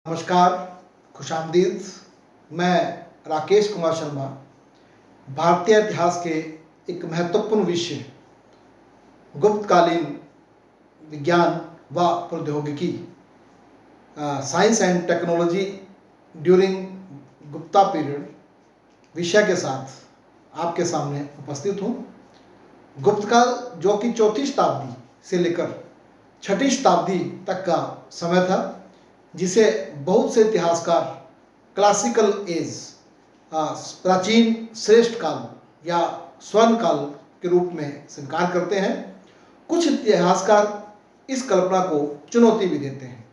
नमस्कार, खुशामदीद। मैं राकेश कुमार शर्मा भारतीय इतिहास के एक महत्वपूर्ण विषय गुप्तकालीन विज्ञान व प्रौद्योगिकी science and technology during Gupta period विषय के साथ आपके सामने उपस्थित हूँ। गुप्तकाल जो कि 4वीं शताब्दी से लेकर 6वीं शताब्दी तक का समय था, जिसे बहुत से इतिहासकार क्लासिकल एज प्राचीन श्रेष्ठ काल या स्वर्ण काल के रूप में स्वीकार करते हैं। कुछ इतिहासकार इस कल्पना को चुनौती भी देते हैं।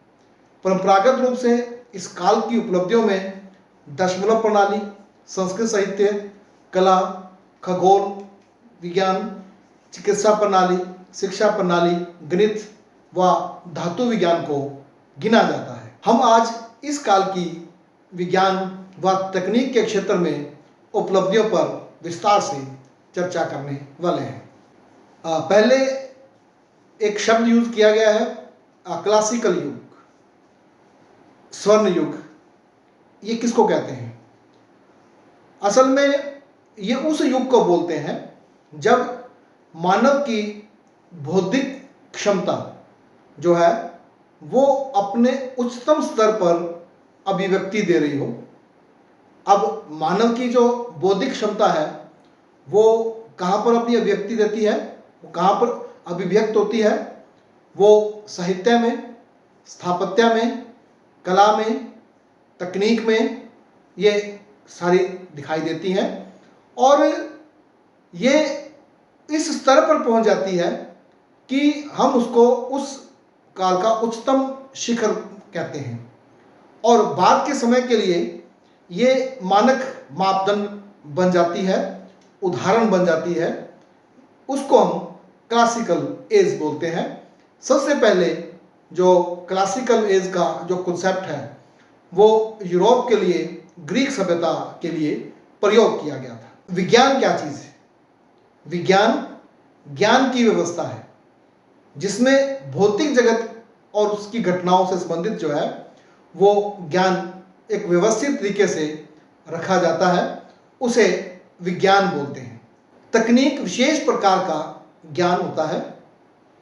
परंपरागत रूप से इस काल की उपलब्धियों में दशमलव प्रणाली, संस्कृत साहित्य, कला, खगोल विज्ञान, चिकित्सा प्रणाली, शिक्षा प्रणाली, गणित व धातु विज्ञान को गिना जाता है। हम आज इस काल की विज्ञान व तकनीक के क्षेत्र में उपलब्धियों पर विस्तार से चर्चा करने वाले हैं। पहले एक शब्द यूज किया गया है, क्लासिकल युग, स्वर्ण युग। ये किसको कहते हैं? असल में ये उस युग को बोलते हैं जब मानव की बौद्धिक क्षमता जो है वो अपने उच्चतम स्तर पर अभिव्यक्ति दे रही हो। अब मानव की जो बौद्धिक क्षमता है वो कहाँ पर अपनी अभिव्यक्ति देती है, वो कहाँ पर अभिव्यक्त होती है? वो साहित्य में, स्थापत्य में, कला में, तकनीक में, ये सारी दिखाई देती हैं। और ये इस स्तर पर पहुंच जाती है कि हम उसको उस काल का उच्चतम शिखर कहते हैं। और बाद के समय के लिए ये मानक मापदंड बन जाती है, उदाहरण बन जाती है। उसको हम क्लासिकल एज बोलते हैं। सबसे पहले जो क्लासिकल एज का जो कॉन्सेप्ट है वो यूरोप के लिए, ग्रीक सभ्यता के लिए प्रयोग किया गया था। विज्ञान क्या चीज़ है? विज्ञान ज्ञान की व्यवस्था है जिसमें भौतिक जगत और उसकी घटनाओं से संबंधित जो है वो ज्ञान एक व्यवस्थित तरीके से रखा जाता है, उसे विज्ञान बोलते हैं। तकनीक विशेष प्रकार का ज्ञान होता है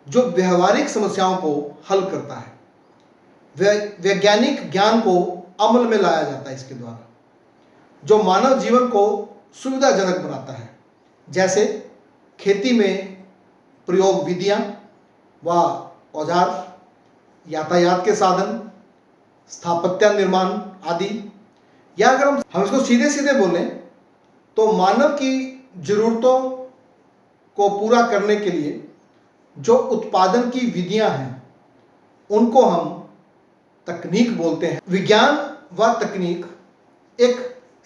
जो व्यवहारिक समस्याओं को हल करता है। वैज्ञानिक ज्ञान को अमल में लाया जाता है इसके द्वारा, जो मानव जीवन को सुविधाजनक बनाता है, जैसे खेती में प्रयोग विधियां व औजार, यातायात के साधन, स्थापत्य निर्माण आदि। या अगर हम इसको सीधे सीधे बोलें तो मानव की जरूरतों को पूरा करने के लिए जो उत्पादन की विधियां हैं उनको हम तकनीक बोलते हैं। विज्ञान व तकनीक एक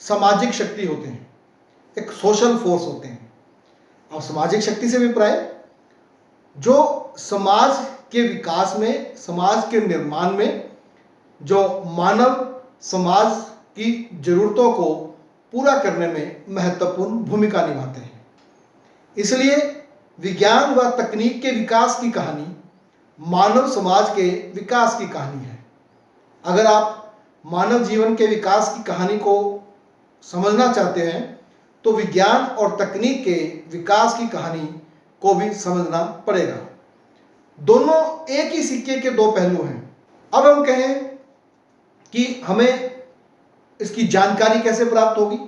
सामाजिक शक्ति होते हैं, एक सोशल फोर्स होते हैं। और सामाजिक शक्ति से भी प्राय जो समाज के विकास में, समाज के निर्माण में जो मानव समाज की जरूरतों को पूरा करने में महत्वपूर्ण भूमिका निभाते हैं। इसलिए विज्ञान व तकनीक के विकास की कहानी मानव समाज के विकास की कहानी है। अगर आप मानव जीवन के विकास की कहानी को समझना चाहते हैं तो विज्ञान और तकनीक के विकास की कहानी को भी समझना पड़ेगा। दोनों एक ही सिक्के के दो पहलू हैं। अब हम कहें कि हमें इसकी जानकारी कैसे प्राप्त होगी?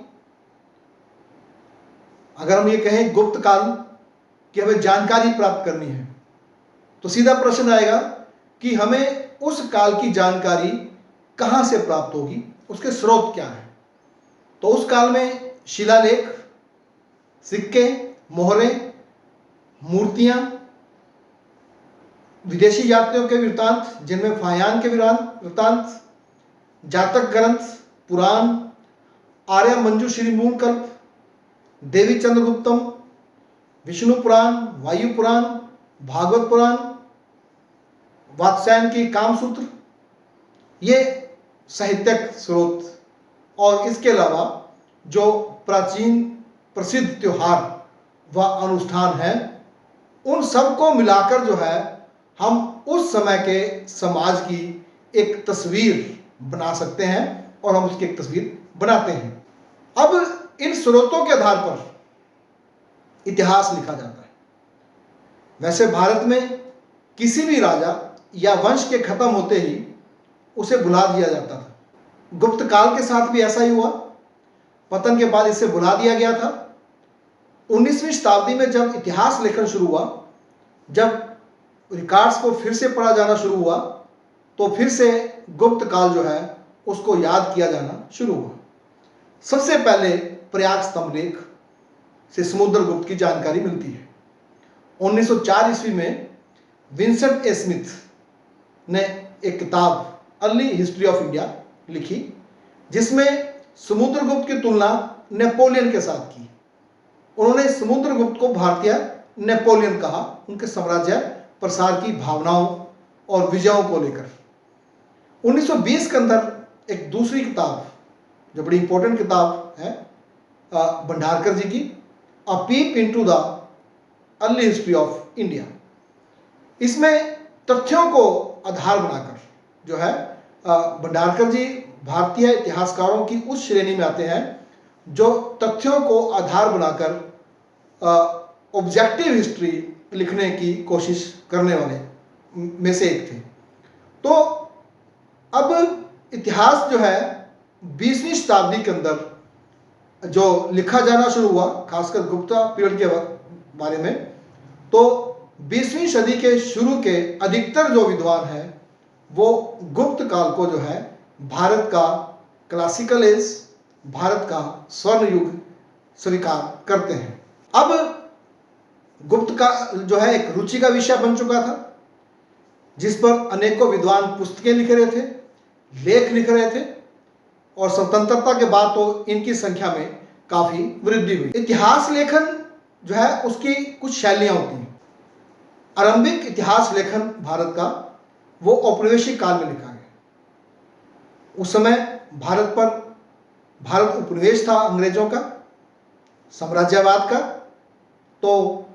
अगर हम ये कहें गुप्त काल कि हमें जानकारी प्राप्त करनी है तो सीधा प्रश्न आएगा कि हमें उस काल की जानकारी कहां से प्राप्त होगी, उसके स्रोत क्या है? तो उस काल में शिलालेख, सिक्के, मोहरें, मूर्तियां, विदेशी यात्रियों के वृत्तांत जिनमें फाहियान के वृत्तांत, जातक ग्रंथ, पुराण, आर्य मंजूश्री मूलकल्प, देवी चंद्रगुप्तम, विष्णु पुराण, वायु पुराण, भागवत पुराण, वात्स्यायन की कामसूत्र, ये साहित्यिक स्रोत। और इसके अलावा जो प्राचीन प्रसिद्ध त्योहार व अनुष्ठान हैं उन सबको मिलाकर जो है हम उस समय के समाज की एक तस्वीर बना सकते हैं और हम उसकी एक तस्वीर बनाते हैं। अब इन स्रोतों के आधार पर इतिहास लिखा जाता है। वैसे भारत में किसी भी राजा या वंश के खत्म होते ही उसे भुला दिया जाता था। गुप्त काल के साथ भी ऐसा ही हुआ। पतन के बाद इसे भुला दिया गया था। 19वीं शताब्दी में जब इतिहास लेखन शुरू हुआ, जब रिकॉर्ड्स को फिर से पढ़ा जाना शुरू हुआ, तो फिर से गुप्त काल जो है उसको याद किया जाना शुरू हुआ। सबसे पहले प्रयाग स्तंभ लेख से समुद्रगुप्त की जानकारी मिलती है। 1904 ईस्वी में विंसेंट ए स्मिथ ने एक किताब अर्ली हिस्ट्री ऑफ इंडिया लिखी, जिसमें समुद्रगुप्त की तुलना नेपोलियन के साथ की। उन्होंने समुद्रगुप्त को भारतीय नेपोलियन कहा, उनके साम्राज्य प्रसार की भावनाओं और विजयों को लेकर। 1920 के अंदर एक दूसरी किताब जो बड़ी इंपॉर्टेंट किताब है भंडारकर जी की, a peep into the early history of India. इसमें तथ्यों को आधार बनाकर जो है भंडारकर जी भारतीय इतिहासकारों की उस श्रेणी में आते हैं जो तथ्यों को आधार बनाकर ऑब्जेक्टिव हिस्ट्री लिखने की कोशिश करने वाले में से एक थे। तो अब इतिहास जो है 20वीं शताब्दी के अंदर जो लिखा जाना शुरू हुआ, खासकर गुप्ता पीरियड के बारे में, तो 20वीं सदी के शुरू के अधिकतर जो विद्वान हैं वो गुप्त काल को जो है भारत का क्लासिकल एज, भारत का स्वर्ण युग स्वीकार करते हैं। अब गुप्त का जो है एक रुचि का विषय बन चुका था, जिस पर अनेकों विद्वान पुस्तकें लिख रहे थे, लेख लिख रहे थे, और स्वतंत्रता के बाद तो इनकी संख्या में काफी वृद्धि हुई। इतिहास लेखन जो है उसकी कुछ शैलियां होती हैं। आरंभिक इतिहास लेखन भारत का वो औपनिवेशिक काल में लिखा गया। उस समय भारत उपनिवेश था अंग्रेजों का, साम्राज्यवाद का। तो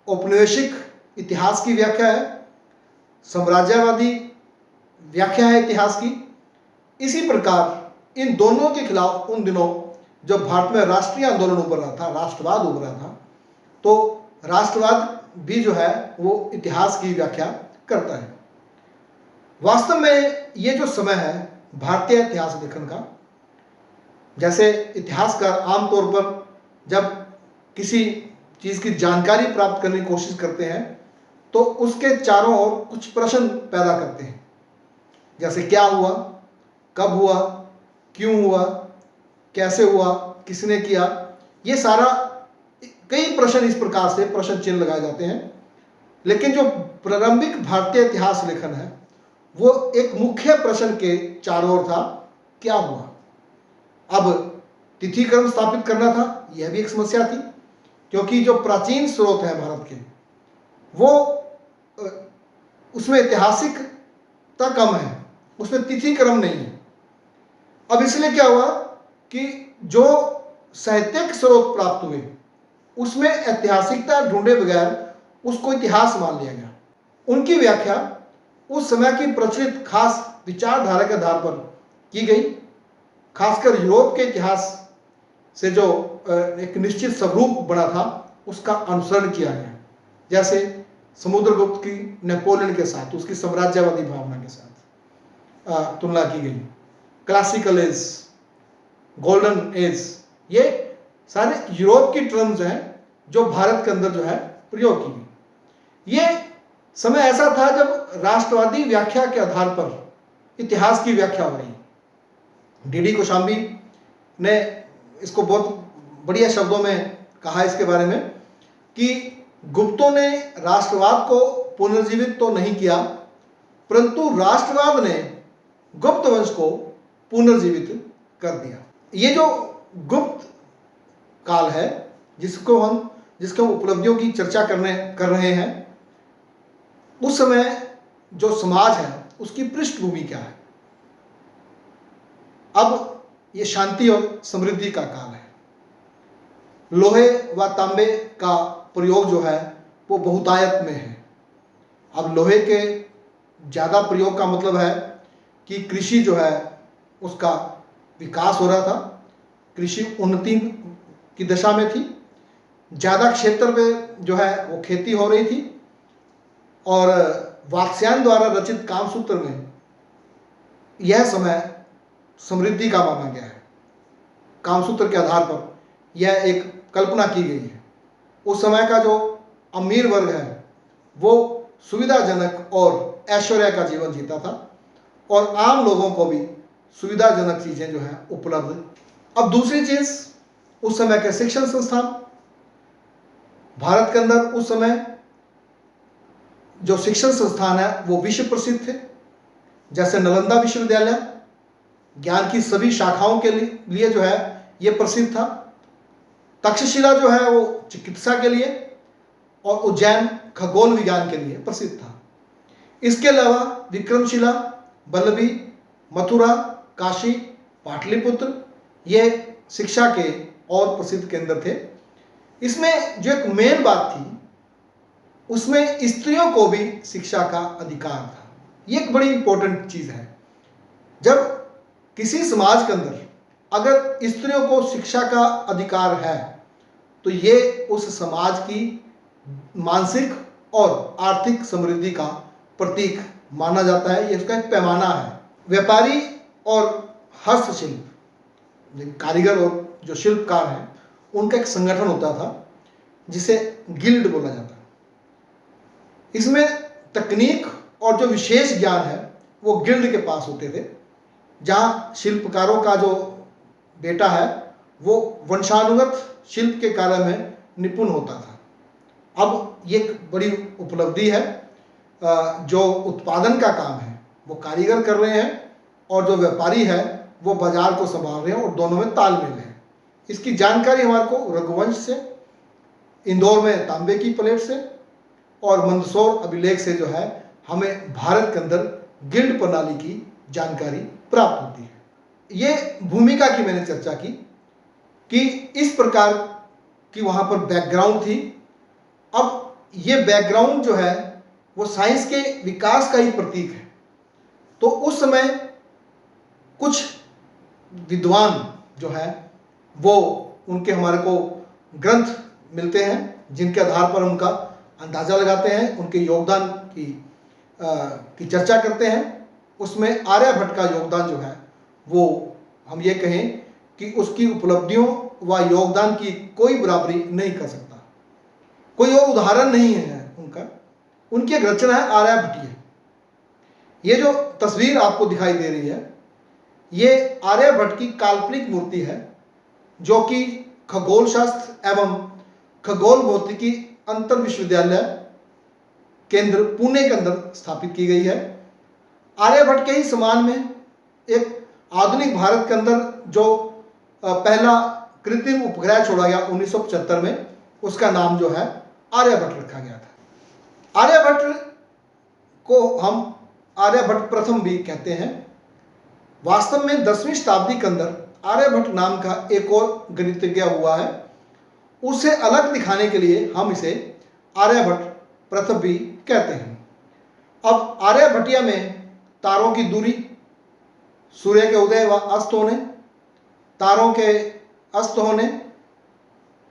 औपनिवेशिक इतिहास की व्याख्या है, साम्राज्यवादी व्याख्या है इतिहास की। इसी प्रकार इन दोनों के खिलाफ उन दिनों जब भारत में राष्ट्रीय आंदोलन उभर रहा था, राष्ट्रवाद उभर रहा था, तो राष्ट्रवाद भी जो है वो इतिहास की व्याख्या करता है। वास्तव में ये जो समय है भारतीय इतिहास लेखन का, जैसे इतिहासकार आमतौर पर जब किसी चीज़ की जानकारी प्राप्त करने की कोशिश करते हैं तो उसके चारों ओर कुछ प्रश्न पैदा करते हैं, जैसे क्या हुआ, कब हुआ, क्यों हुआ, कैसे हुआ, किसने किया। ये सारा कई प्रश्न इस प्रकार से प्रश्न चिन्ह लगाए जाते हैं। लेकिन जो प्रारंभिक भारतीय इतिहास लेखन है वो एक मुख्य प्रश्न के चारों ओर था, क्या हुआ। अब तिथि क्रम स्थापित करना था, यह भी एक समस्या थी, क्योंकि जो प्राचीन स्रोत हैं भारत के वो उसमें ऐतिहासिकता कम है, उसमें तिथि क्रम नहीं है। अब इसलिए क्या हुआ कि जो साहित्यिक स्रोत प्राप्त हुए उसमें ऐतिहासिकता ढूंढे बगैर उसको इतिहास मान लिया गया। उनकी व्याख्या उस समय की प्रचलित खास विचारधारा के आधार पर की गई। खासकर यूरोप के इतिहास से जो एक निश्चित स्वरूप बना था उसका अनुसरण किया गया, जैसे समुद्रगुप्त की नेपोलियन के साथ उसकी साम्राज्यवादी भावना के साथ तुलना की गई। क्लासिकल एज, गोल्डन एज, ये सारे यूरोप की टर्म्स हैं जो भारत के अंदर जो है प्रयोग की गई। ये समय ऐसा था जब राष्ट्रवादी व्याख्या के आधार पर इतिहास की व्याख्या हो रही। डी डी कौशाम्बी ने इसको बहुत बढ़िया शब्दों में कहा इसके बारे में कि गुप्तों ने राष्ट्रवाद को पुनर्जीवित तो नहीं किया, परंतु राष्ट्रवाद ने गुप्त वंश को पुनर्जीवित कर दिया। ये जो गुप्त काल है जिसके हम उपलब्धियों की चर्चा कर रहे हैं, उस समय जो समाज है उसकी पृष्ठभूमि क्या है। अब ये शांति और समृद्धि का काल है। लोहे व तांबे का प्रयोग जो है वो बहुतायत में है। अब लोहे के ज़्यादा प्रयोग का मतलब है कि कृषि जो है उसका विकास हो रहा था, कृषि उन्नति की दशा में थी, ज़्यादा क्षेत्र में जो है वो खेती हो रही थी, और वात्स्यायन द्वारा रचित कामसूत्र में यह समय समृद्धि का माना गया है। कामसूत्र के आधार पर यह एक कल्पना की गई है। उस समय का जो अमीर वर्ग है वो सुविधाजनक और ऐश्वर्य का जीवन जीता था, और आम लोगों को भी सुविधाजनक चीज़ें जो हैं उपलब्ध। अब दूसरी चीज़, उस समय के शिक्षण संस्थान भारत के अंदर उस समय जो शिक्षण संस्थान है वो विश्व प्रसिद्ध थे। जैसे नालंदा विश्वविद्यालय ज्ञान की सभी शाखाओं के लिए जो है ये प्रसिद्ध था। तक्षशिला जो है वो चिकित्सा के लिए, और उज्जैन खगोल विज्ञान के लिए प्रसिद्ध था। इसके अलावा विक्रमशिला, बल्लभी, मथुरा, काशी, पाटलिपुत्र ये शिक्षा के और प्रसिद्ध केंद्र थे। इसमें जो एक मेन बात थी, उसमें स्त्रियों को भी शिक्षा का अधिकार था। ये एक बड़ी इंपॉर्टेंट चीज़ है। जब किसी समाज के अंदर अगर स्त्रियों को शिक्षा का अधिकार है तो ये उस समाज की मानसिक और आर्थिक समृद्धि का प्रतीक माना जाता है। ये उसका एक पैमाना है। व्यापारी और हस्तशिल्प, कारीगर और जो शिल्पकार हैं, उनका एक संगठन होता था जिसे गिल्ड बोला जाता है। इसमें तकनीक और जो विशेष ज्ञान है वो गिल्ड के पास होते थे। जहाँ शिल्पकारों का जो बेटा है वो वंशानुगत शिल्प के कार्य में निपुण होता था। अब ये एक बड़ी उपलब्धि है। जो उत्पादन का काम है वो कारीगर कर रहे हैं, और जो व्यापारी है वो बाजार को संभाल रहे हैं, और दोनों में तालमेल है। इसकी जानकारी हमारे को रघुवंश से, इंदौर में तांबे की प्लेट से, और मंदसौर अभिलेख से जो है हमें भारत के अंदर गिल्ड प्रणाली की जानकारी प्राप्त होती है। ये भूमिका की मैंने चर्चा की कि इस प्रकार की वहाँ पर बैकग्राउंड थी। अब ये बैकग्राउंड जो है वो साइंस के विकास का ही प्रतीक है। तो उस समय कुछ विद्वान जो है वो उनके हमारे को ग्रंथ मिलते हैं जिनके आधार पर उनका अंदाजा लगाते हैं, उनके योगदान की चर्चा करते हैं। उसमें आर्यभट्ट का योगदान जो है वो हम ये कहें कि उसकी उपलब्धियों व योगदान की कोई बराबरी नहीं कर सकता। कोई और उदाहरण नहीं है उनका। उनकी एक रचना है आर्यभट्टीय। ये जो तस्वीर आपको दिखाई दे रही है ये आर्यभट्ट की काल्पनिक मूर्ति है, जो कि खगोल शास्त्र एवं खगोल भौतिकी अंतर विश्वविद्यालय केंद्र पुणे के अंदर स्थापित की गई है। आर्यभट्ट के ही समान में एक आधुनिक भारत के अंदर जो पहला कृत्रिम उपग्रह छोड़ा गया 1975 में, उसका नाम जो है आर्यभट्ट रखा गया था। आर्यभट्ट को हम आर्यभट्ट प्रथम भी कहते हैं। वास्तव में 10वीं शताब्दी के अंदर आर्यभट्ट नाम का एक और गणितज्ञ हुआ है। उसे अलग दिखाने के लिए हम इसे आर्यभट्ट प्रथम भी कहते हैं। अब आर्यभट्टिया में तारों की दूरी, सूर्य के उदय व अस्त होने, तारों के अस्त होने,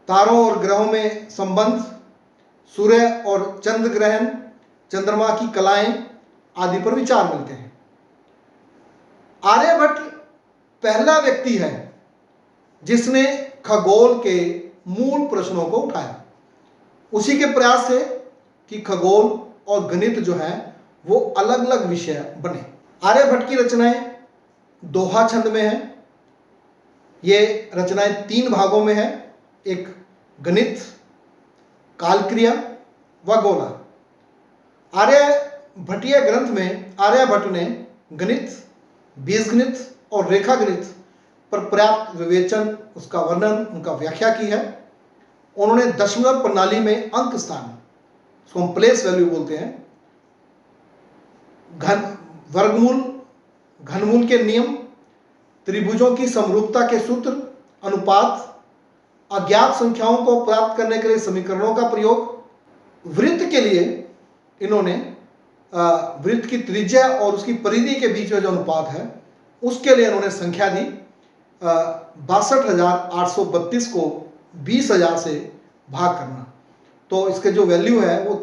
तारों और ग्रहों में संबंध, सूर्य और चंद्र ग्रहण, चंद्रमा की कलाएं आदि पर विचार मिलते हैं। आर्यभट्ट पहला व्यक्ति है जिसने खगोल के मूल प्रश्नों को उठाया। उसी के प्रयास से कि खगोल और गणित जो है वो अलग अलग विषय बने। आर्यभट्ट की रचनाएं दोहा छंद में है। ये रचनाएं 3 भागों में है, एक गणित, कालक्रिया व गोला। आर्यभट्टीय ग्रंथ में आर्यभट्ट ने गणित, बीजगणित और रेखा गणित पर पर्याप्त विवेचन, उसका वर्णन, उनका व्याख्या की है। उन्होंने दशमलव प्रणाली में अंक स्थान, उसको हम प्लेस वैल्यू बोलते हैं, वर्गमूल, घनमूल के नियम, त्रिभुजों की समरूपता के सूत्र, अनुपात, अज्ञात संख्याओं को प्राप्त करने के लिए समीकरणों का प्रयोग, वृत्त के लिए इन्होंने वृत्त की त्रिज्या और उसकी परिधि के बीच में जो अनुपात है उसके लिए उन्होंने संख्या दी 62,832 को 20,000 से भाग करना। तो इसके जो वैल्यू है वो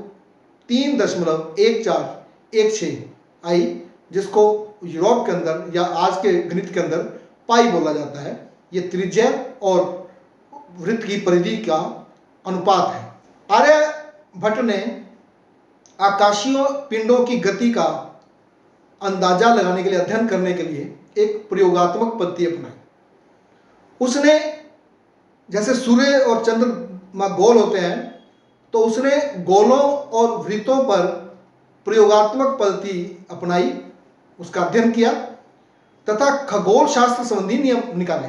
3.1416 आई, जिसको यूरोप के अंदर या आज के गणित के अंदर पाई बोला जाता है। ये त्रिज्या और वृत्त की परिधि का अनुपात है। आर्यभट्ट ने आकाशीय पिंडों की गति का अंदाजा लगाने के लिए, अध्ययन करने के लिए एक प्रयोगात्मक पद्धति अपनाई। उसने, जैसे सूर्य और चंद्रमा गोल होते हैं, तो उसने गोलों और वृत्तों पर प्रयोगात्मक पद्धति अपनाई, उसका अध्ययन किया तथा खगोल शास्त्र संबंधी नियम निकाले।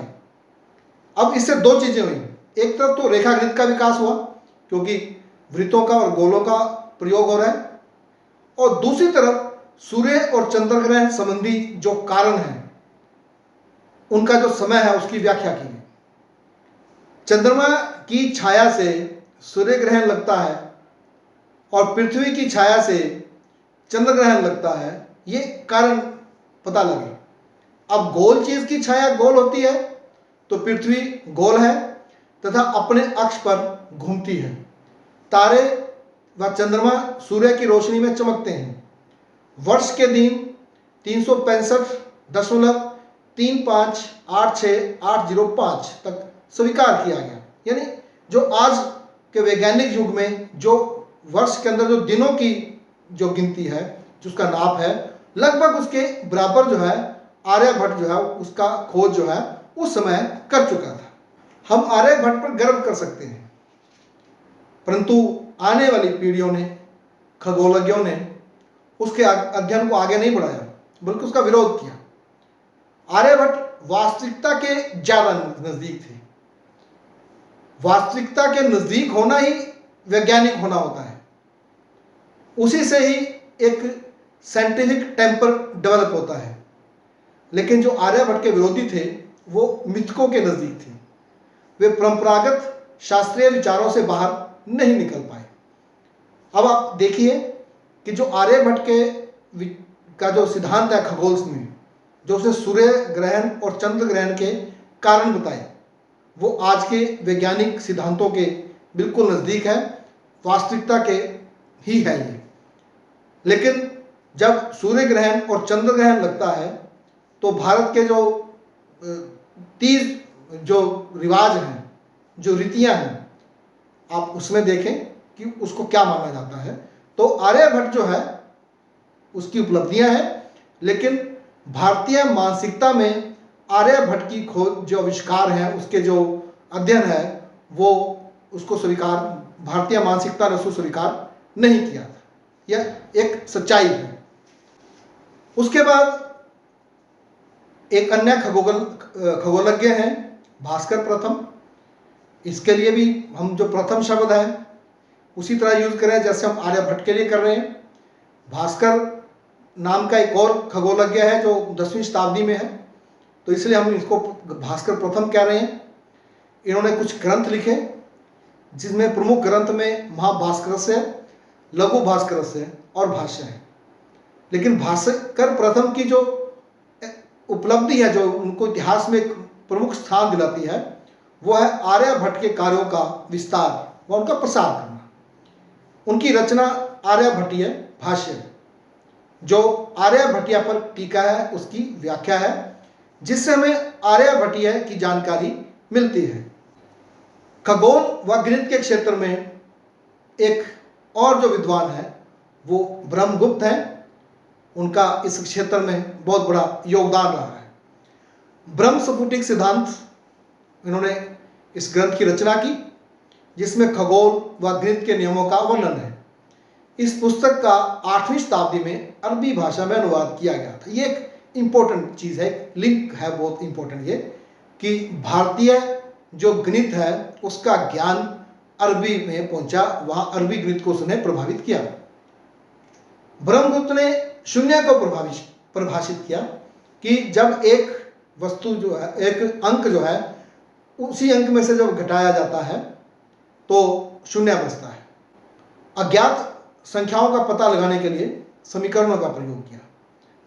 अब इससे दो चीजें हुई। एक तरफ तो रेखागणित का विकास हुआ, क्योंकि वृत्तों का और गोलों का प्रयोग हो रहा है, और दूसरी तरफ सूर्य और चंद्र ग्रहण संबंधी जो कारण है, उनका जो समय है, उसकी व्याख्या की है। चंद्रमा की छाया से सूर्य ग्रहण लगता है और पृथ्वी की छाया से चंद्र ग्रहण लगता है, ये कारण पता लगे। अब गोल चीज की छाया गोल होती है तो पृथ्वी गोल है तथा अपने अक्ष पर घूमती है। तारे व चंद्रमा सूर्य की रोशनी में चमकते हैं। वर्ष के दिन 365.3586805 तक स्वीकार किया गया। यानी जो आज के वैज्ञानिक युग में जो वर्ष के अंदर जो दिनों की जो गिनती है, जिसका नाप है, लगभग उसके बराबर जो है आर्यभट्ट जो है उसका खोज जो है उस समय कर चुका था। हम आर्यभट्ट पर गर्व कर सकते हैं, परंतु आने वाली पीढ़ियों ने, खगोलज्ञों ने उसके अध्ययन को आगे नहीं बढ़ाया, बल्कि उसका विरोध किया। आर्यभट्ट वास्तविकता के ज्यादा नजदीक थे। वास्तविकता के नजदीक होना ही वैज्ञानिक होना होता है। उसी से ही एक साइंटिफिक टेम्पर डेवलप होता है। लेकिन जो आर्यभट्ट के विरोधी थे वो मिथकों के नजदीक थे। वे परंपरागत शास्त्रीय विचारों से बाहर नहीं निकल पाए। अब आप देखिए कि जो आर्यभट्ट का जो सिद्धांत है खगोल में, जो उसने सूर्य ग्रहण और चंद्र ग्रहण के कारण बताए, वो आज के वैज्ञानिक सिद्धांतों के बिल्कुल नज़दीक है, वास्तविकता के ही है ये। लेकिन जब सूर्य ग्रहण और चंद्र ग्रहण लगता है तो भारत के जो 30 जो रिवाज हैं, जो रीतियां हैं, आप उसमें देखें कि उसको क्या माना जाता है। तो आर्यभट्ट जो है उसकी उपलब्धियां हैं, लेकिन भारतीय मानसिकता में आर्यभट्ट की खोज, जो आविष्कार है, उसके जो अध्ययन है, वो उसको स्वीकार, भारतीय मानसिकता ने उसको स्वीकार नहीं किया था। यह एक सच्चाई है। उसके बाद एक अन्य खगोलज्ञ हैं भास्कर प्रथम। इसके लिए भी हम जो प्रथम शब्द है उसी तरह यूज करें जैसे हम आर्यभट्ट के लिए कर रहे हैं। भास्कर नाम का एक और खगोलज्ञ है जो 10वीं शताब्दी में है, तो इसलिए हम इसको भास्कर प्रथम कह रहे हैं। इन्होंने कुछ ग्रंथ लिखे, जिसमें प्रमुख ग्रंथ में महाभास्करस्य, लघु भास्करस्य और भाष्य है। लेकिन भास्कर प्रथम की जो उपलब्धि है, जो उनको इतिहास में एक प्रमुख स्थान दिलाती है, वो है आर्यभट्ट के कार्यों का विस्तार व उनका प्रसार करना। उनकी रचना आर्यभट्टीय भाष्य, जो आर्यभट्टिया पर टीका है, उसकी व्याख्या है, जिससे हमें आर्यभट्टीय की जानकारी मिलती है। खगोल व गणित के क्षेत्र में एक और जो विद्वान है वो ब्रह्मगुप्त हैं। उनका इस क्षेत्र में बहुत बड़ा योगदान रहा है। ब्रह्म स्फुटिक सिद्धांत, इन्होंने इस ग्रंथ की रचना की, जिसमें खगोल व गणित के नियमों का वर्णन है। इस पुस्तक का 8वीं शताब्दी में अरबी भाषा में अनुवाद किया गया था। ये एक इम्पोर्टेंट चीज़ है, एक लिंक है बहुत इम्पोर्टेंट ये, कि भारतीय जो गणित है उसका ज्ञान अरबी में पहुंचा, वहां अरबी गणित को उसने प्रभावित किया। ब्रह्मगुप्त ने शून्य को परिभाषित किया कि जब एक वस्तु जो है, एक अंक जो है, उसी अंक में से जब घटाया जाता है तो शून्य बचता है। अज्ञात संख्याओं का पता लगाने के लिए समीकरणों का प्रयोग किया।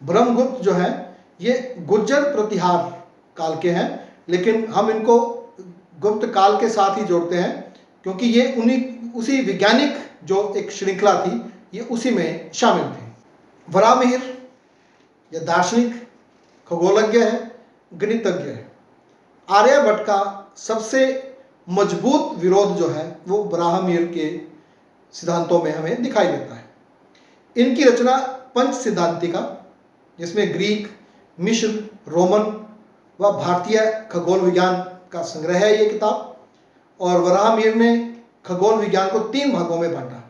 ब्रह्मगुप्त जो है ये गुर्जर प्रतिहार काल के हैं, लेकिन हम इनको गुप्त काल के साथ ही जोड़ते हैं क्योंकि ये उसी वैज्ञानिक जो एक श्रृंखला थी, ये उसी में शामिल थे। वराहमिहिर ये दार्शनिक, खगोलज्ञ है, गणितज्ञ है। आर्यभट्ट का सबसे मजबूत विरोध जो है वो वराहमिहिर के सिद्धांतों में हमें दिखाई देता है। इनकी रचना पंच सिद्धांतिका, जिसमें ग्रीक, मिस्र, रोमन व भारतीय खगोल विज्ञान का संग्रह है ये किताब। और वराहमिहिर ने खगोल विज्ञान को 3 भागों में बांटा,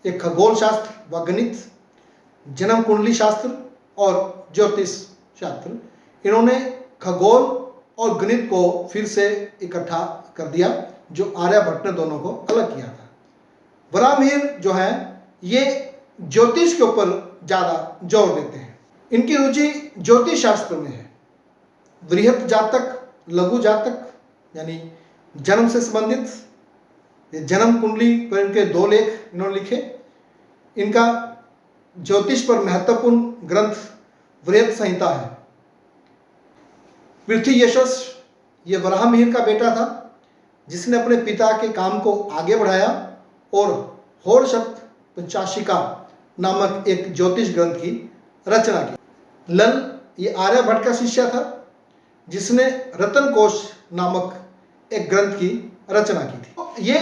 एक खगोल शास्त्र व गणित, जन्म कुंडली शास्त्र और ज्योतिष शास्त्र। इन्होंने खगोल और गणित को फिर से इकट्ठा कर दिया, जो आर्यभट्ट ने दोनों को अलग किया था। वराहमिहिर जो है ये ज्योतिष के ऊपर ज़्यादा जोर देते हैं। इनकी रुचि ज्योतिष शास्त्र में है। बृहत जातक, लघु जातक यानी जन्म से संबंधित, जन्म कुंडली पर इनके 2 लेख इन्होंने लिखे। इनका ज्योतिष पर महत्वपूर्ण ग्रंथ बृहत संहिता है। पृथ्वी यशस ये वराहमिहिर का बेटा था, जिसने अपने पिता के काम को आगे बढ़ाया और होरशब्द पंचाशिका नामक एक ज्योतिष ग्रंथ की रचना की। लल ये आर्यभट्ट का शिष्य था, जिसने रतन कोश नामक एक ग्रंथ की रचना की थी। ये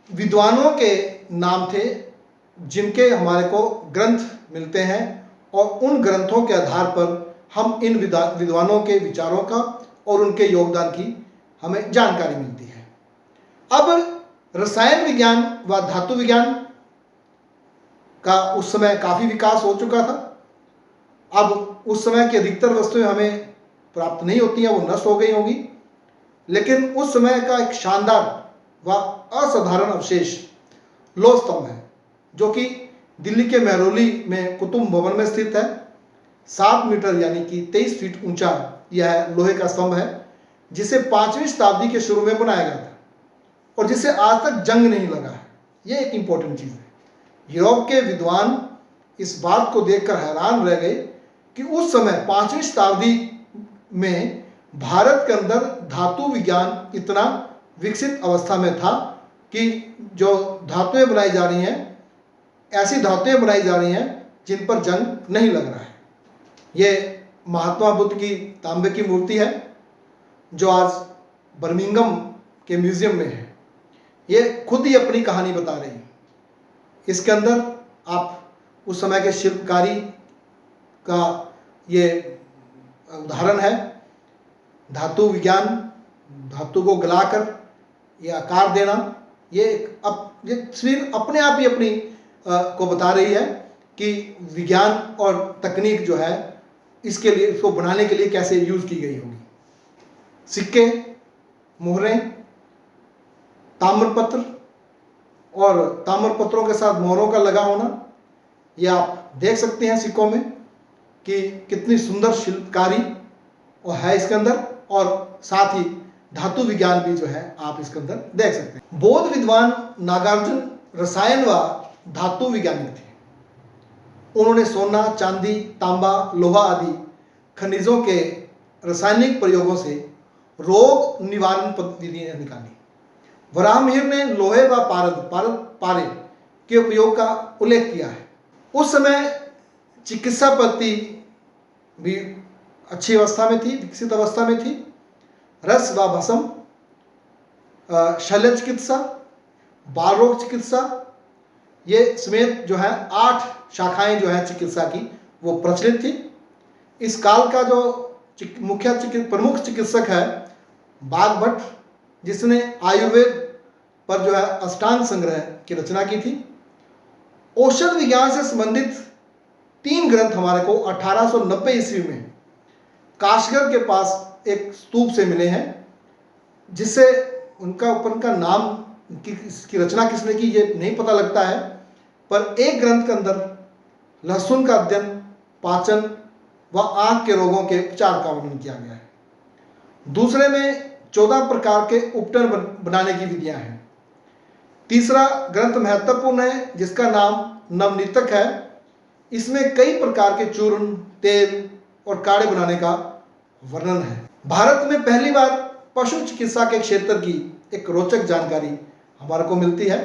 विद्वानों के नाम थे जिनके हमारे को ग्रंथ मिलते हैं, और उन ग्रंथों के आधार पर हम इन विद्वानों के विचारों का और उनके योगदान की हमें जानकारी मिलती है। अब रसायन विज्ञान व धातु विज्ञान का उस समय काफ़ी विकास हो चुका था। अब उस समय की अधिकतर वस्तुएं हमें प्राप्त नहीं होती हैं, वो नष्ट हो गई होंगी, लेकिन उस समय का एक शानदार व असाधारण अवशेष लौह स्तंभ है, जो कि दिल्ली के महरौली में कुतुब भवन में स्थित है। 7 मीटर यानी कि 23 फीट ऊंचा यह लोहे का स्तंभ है, जिसे 5वीं शताब्दी के शुरू में बनाया गया था और जिसे आज तक जंग नहीं लगा है। यह एक इंपॉर्टेंट चीज़ है। यूरोप के विद्वान इस बात को देखकर हैरान रह गए कि उस समय 5वीं शताब्दी में भारत के अंदर धातु विज्ञान इतना विकसित अवस्था में था कि जो धातुएं बनाई जा रही हैं, ऐसी धातुएं बनाई जा रही हैं जिन पर जंग नहीं लग रहा है। ये महात्मा बुद्ध की तांबे की मूर्ति है, जो आज बर्मिंघम के म्यूजियम में है। ये खुद ही अपनी कहानी बता रही है। इसके अंदर आप उस समय के शिल्पकारी का ये उदाहरण है। धातु विज्ञान, धातु को गलाकर ये आकार देना, ये तस्वीर अपने आप ही अपनी को बता रही है कि विज्ञान और तकनीक जो है इसके लिए, इसको बनाने के लिए कैसे यूज़ की गई होगी। सिक्के, मोहरें, ताम्रपत्र और ताम्रपत्रों के साथ मोहरों का लगा होना, ये आप देख सकते हैं सिक्कों में कि कितनी सुंदर शिल्पकारी और है इसके अंदर, और साथ ही धातु विज्ञान भी जो है आप इसके अंदर देख सकते हैं। बौद्ध विद्वान नागार्जुन रसायन व धातु वैज्ञानिक थे। उन्होंने सोना, चांदी, तांबा, लोहा आदि खनिजों के रासायनिक प्रयोगों से रोग निवारण पद्धतियां निकाली। वराहमिहिर ने लोहे व पारे के उपयोग का उल्लेख किया है। उस समय चिकित्सा पद्धति भी अच्छी अवस्था में थी, विकसित अवस्था में थी। रस व भस्म, शल्य चिकित्सा, बाल रोग चिकित्सा, ये समेत जो है 8 शाखाएं जो है चिकित्सा की वो प्रचलित थी। इस काल का जो प्रमुख चिकित्सक है बाघभट्ट, जिसने आयुर्वेद पर जो है अष्टांग संग्रह की रचना की थी। औषध विज्ञान से संबंधित 3 ग्रंथ हमारे को 1890 ईस्वी में काशगर के पास एक स्तूप से मिले हैं, जिससे उनका नाम, इसकी रचना किसने की ये नहीं पता लगता है, पर एक ग्रंथ के अंदर लहसुन का अध्ययन, पाचन व आंख के रोगों के उपचार का वर्णन किया गया है। दूसरे में 14 प्रकार के उपटन बनाने की विधियां हैं। तीसरा ग्रंथ महत्वपूर्ण है, जिसका नाम नवनीतक है। इसमें कई प्रकार के चूर्ण, तेल, और काढ़े बनाने का वर्णन है। भारत में पहली बार पशु चिकित्सा के क्षेत्र की एक रोचक जानकारी हमारे को मिलती है।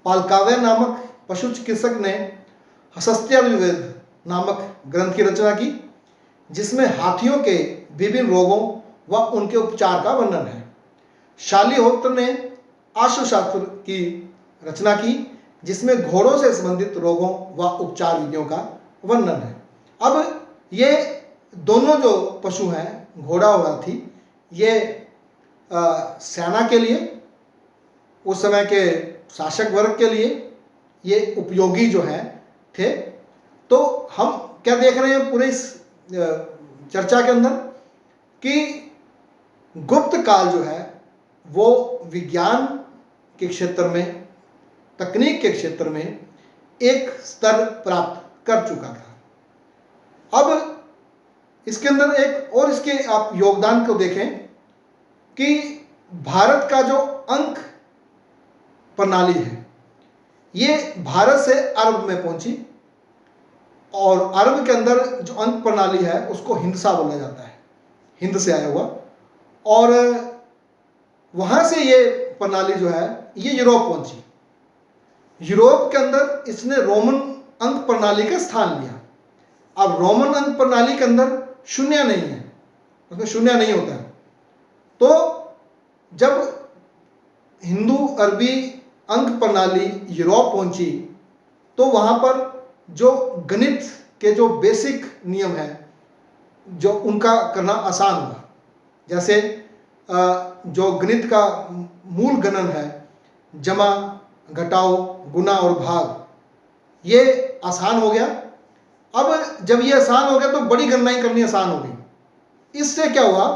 पालकाव्य नामक पशु चिकित्सक ने हस्त्यायुर्वेद नामक ग्रंथ की रचना की, जिसमें हाथियों के विभिन्न रोगों व उनके उपचार का वर्णन है। शालिहोत्र ने अश्वशास्त्र की रचना की, जिसमें घोड़ों से संबंधित रोगों व उपचार विधियों का वर्णन है। अब ये दोनों जो पशु हैं, घोड़ा और हाथी, ये सेना के लिए, उस समय के शासक वर्ग के लिए ये उपयोगी जो हैं थे। तो हम क्या देख रहे हैं पूरे इस चर्चा के अंदर कि गुप्त काल जो है वो विज्ञान के क्षेत्र में, तकनीक के क्षेत्र में एक स्तर प्राप्त कर चुका था। अब इसके अंदर एक और इसके आप योगदान को देखें कि भारत का जो अंक प्रणाली है, ये भारत से अरब में पहुंची, और अरब के अंदर जो अंक प्रणाली है उसको हिंसा बोला जाता है, हिंद से आया हुआ, और वहां से ये प्रणाली जो है ये यूरोप पहुंची। यूरोप के अंदर इसने रोमन अंक प्रणाली का स्थान लिया। अब रोमन अंक प्रणाली के अंदर शून्य नहीं है, उसमें शून्य नहीं होता है। तो जब हिंदू अरबी अंक प्रणाली यूरोप पहुंची तो वहां पर जो गणित के जो बेसिक नियम हैं जो उनका करना आसान हुआ। जैसे जो गणित का मूल गणन है, जमा, घटाओ, गुना और भाग, ये आसान हो गया। अब जब ये आसान हो गया तो बड़ी गणनाएं करनी आसान हो गई। इससे क्या हुआ,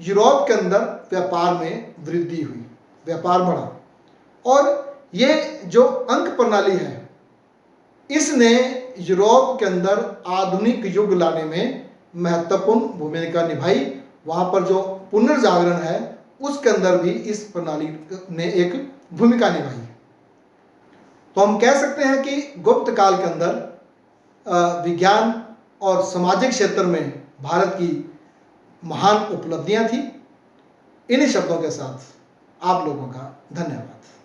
यूरोप के अंदर व्यापार में वृद्धि हुई, व्यापार बढ़ा, और ये जो अंक प्रणाली है इसने यूरोप के अंदर आधुनिक युग लाने में महत्वपूर्ण भूमिका निभाई। वहां पर जो पुनर्जागरण है उसके अंदर भी इस प्रणाली ने एक भूमिका निभाई। तो हम कह सकते हैं कि गुप्त काल के अंदर विज्ञान और सामाजिक क्षेत्र में भारत की महान उपलब्धियां थी। इन्हीं शब्दों के साथ आप लोगों का धन्यवाद।